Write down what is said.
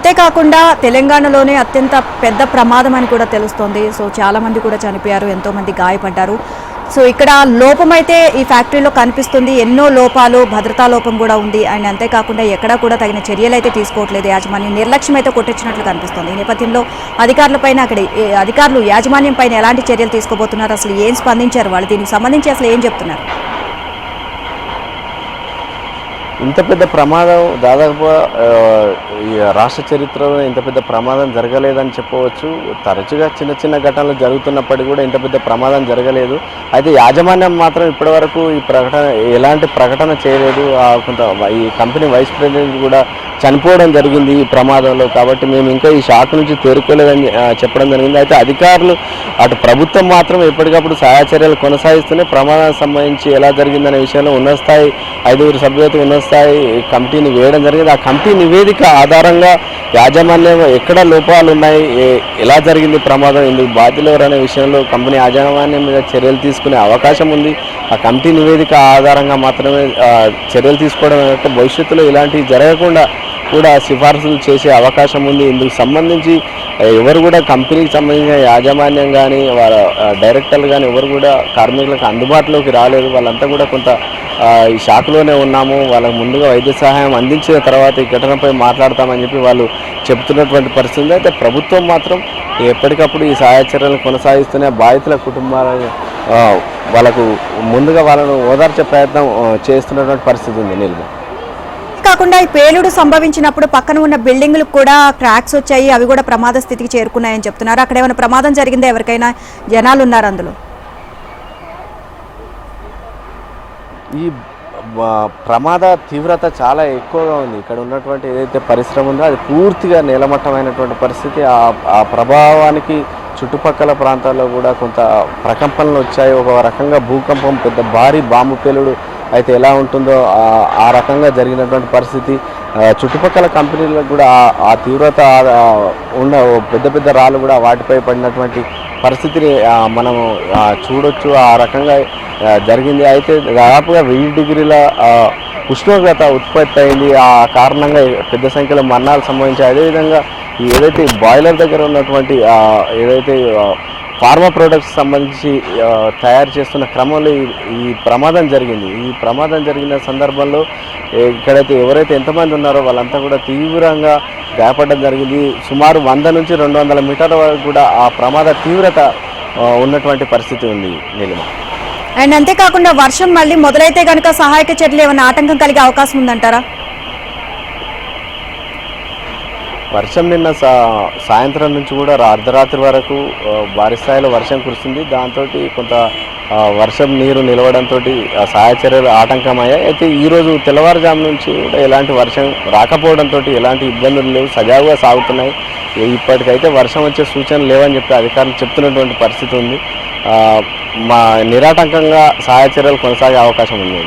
అంతేకాకుండా తెలంగాణలోనే అత్యంత పెద్ద ప్రమాదం అని కూడా తెలుస్తోంది. సో చాలామంది కూడా చనిపోయారు, ఎంతోమంది గాయపడ్డారు. సో ఇక్కడ లోపం అయితే ఈ ఫ్యాక్టరీలో కనిపిస్తుంది, ఎన్నో లోపాలు, భద్రతా లోపం కూడా ఉంది. అండ్ అంతేకాకుండా ఎక్కడా కూడా తగిన చర్యలు అయితే తీసుకోవట్లేదు. యాజమాన్యం నిర్లక్ష్యం అయితే కొట్టించినట్లు కనిపిస్తుంది. ఈ నేపథ్యంలో అధికారులు యాజమాన్యం పైన ఎలాంటి చర్యలు తీసుకోబోతున్నారు, అసలు ఏం స్పందించారు వాళ్ళు, దీనికి సంబంధించి అసలు ఏం చెప్తున్నారు? ఇంత పెద్ద ప్రమాదం దాదాపు ఈ రాష్ట్ర చరిత్రలో ఇంత పెద్ద ప్రమాదం జరగలేదని చెప్పవచ్చు. తరచుగా చిన్న చిన్న ఘటనలు జరుగుతున్నప్పటికీ కూడా ఇంత పెద్ద ప్రమాదం జరగలేదు. అయితే యాజమాన్యం మాత్రం ఇప్పటివరకు ఎలాంటి ప్రకటన చేయలేదు. కొంత ఈ కంపెనీ వైస్ ప్రెసిడెంట్ కూడా చనిపోవడం జరిగింది ఈ ప్రమాదంలో. కాబట్టి మేము ఇంకా ఈ షాక్ నుంచి తేరుకోలేదని చెప్పడం జరిగింది. అయితే అధికారులు అటు ప్రభుత్వం మాత్రం ఎప్పటికప్పుడు సహాయ చర్యలు కొనసాగిస్తూనే ప్రమాదానికి సంబంధించి ఎలా జరిగిందనే విషయంలో ఉన్నత స్థాయి 5 సభ్యులతో ఉన్నత స్థాయి కమిటీని వేయడం జరిగింది. ఆ కమిటీ నివేదిక ఆధారంగా యాజమాన్యం ఎక్కడ లోపాలు ఉన్నాయి, ఎలా జరిగింది ప్రమాదం, ఎందుకు బాధ్యులు ఎవరనే విషయంలో కంపెనీ యాజమాన్యం మీద చర్యలు తీసుకునే అవకాశం ఉంది. ఆ కమిటీ నివేదిక ఆధారంగా మాత్రమే చర్యలు తీసుకోవడం కాక భవిష్యత్తులో ఇలాంటివి జరగకుండా కూడా సిఫార్సులు చేసే అవకాశం ఉంది. ఇందుకు సంబంధించి ఎవరు కూడా కంపెనీకి సంబంధించిన యాజమాన్యం కానీ వాళ్ళ డైరెక్టర్లు కానీ ఎవరు కూడా కార్మికులకు అందుబాటులోకి రాలేదు. వాళ్ళంతా కూడా కొంత ఈ షాక్లోనే ఉన్నాము, వాళ్ళకు ముందుగా వైద్య సహాయం అందించిన తర్వాత ఈ ఘటనపై మాట్లాడతామని చెప్పి వాళ్ళు చెబుతున్నటువంటి పరిస్థితి. అయితే ప్రభుత్వం మాత్రం ఎప్పటికప్పుడు ఈ సహాయ చర్యలను కొనసాగిస్తూనే బాధితుల కుటుంబాలను వాళ్ళకు ముందుగా వాళ్ళను ఓదార్చే ప్రయత్నం చేస్తున్నటువంటి పరిస్థితి ఉంది. నీళ్ళు కాకుండా ఈ పేలుడు సంభవించినప్పుడు పక్కన ఉన్న బిల్డింగ్లకు కూడా క్రాక్స్ వచ్చాయి, అవి కూడా ప్రమాద స్థితికి చేరుకున్నాయని చెప్తున్నారు. అక్కడ ఏమైనా ప్రమాదం జరిగిందా, ఎవరికైనా జనాలు ఉన్నారు అందులో? ఈ ప్రమాద తీవ్రత చాలా ఎక్కువగా ఉంది. ఇక్కడ ఉన్నటువంటి ఏదైతే పరిశ్రమ ఉందో అది పూర్తిగా నేలమట్టమైనటువంటి పరిస్థితి. ఆ ప్రభావానికి చుట్టుపక్కల ప్రాంతాల్లో కూడా కొంత ప్రకంపనలు వచ్చాయి. ఒక రకంగా భూకంపం, పెద్ద భారీ బాంబు పేలుడు అయితే ఎలా ఉంటుందో ఆ రకంగా జరిగినటువంటి పరిస్థితి. చుట్టుపక్కల కంపెనీలకు కూడా ఆ తీవ్రత ఉన్న పెద్ద పెద్ద రాళ్ళు కూడా వాటిపై పడినటువంటి పరిస్థితిని మనం చూడొచ్చు. ఆ రకంగా జరిగింది. అయితే దాదాపుగా 1000 డిగ్రీల ఉష్ణోగ్రత ఉత్పత్తి అయింది. ఆ కారణంగా పెద్ద సంఖ్యలో మరణాలు సంభవించాయి. అదేవిధంగా ఏదైతే బాయిలర్ దగ్గర ఉన్నటువంటి ఏదైతే ఫార్మా ప్రొడక్ట్స్ సంబంధించి తయారు చేస్తున్న క్రమంలో ఈ ప్రమాదం జరిగింది. ఈ ప్రమాదం జరిగిన సందర్భంలో ఇక్కడైతే ఎవరైతే ఎంతమంది ఉన్నారో వాళ్ళంతా కూడా తీవ్రంగా గాయపడడం జరిగింది. సుమారు 100 నుంచి 200 మీటర్ల వరకు కూడా ఆ ప్రమాద తీవ్రత ఉన్నటువంటి పరిస్థితి ఉంది. నీలిమ అండ్ అంతేకాకుండా వర్షం మళ్ళీ మొదలైతే కనుక సహాయక చర్యలు ఏమైనా ఆటంకం కలిగే అవకాశం ఉందంటారా? వర్షం నిన్న సాయంత్రం నుంచి కూడా అర్ధరాత్రి వరకు భారీ స్థాయిలో వర్షం కురిసింది. దాంతో కొంత వర్షం నీరు నిలవడంతో సహాయ చర్యలు ఆటంకమయ్యాయి. అయితే ఈరోజు తెల్లవారుజాము నుంచి కూడా ఎలాంటి వర్షం రాకపోవడంతో ఎలాంటి ఇబ్బందులు లేవు, సజావుగా సాగుతున్నాయి. ఇప్పటికైతే వర్షం వచ్చే సూచనలు లేవని చెప్పి అధికారులు చెప్తున్నటువంటి పరిస్థితి ఉంది. నిరాటంకంగా సహాయ చర్యలు కొనసాగే అవకాశం ఉంది.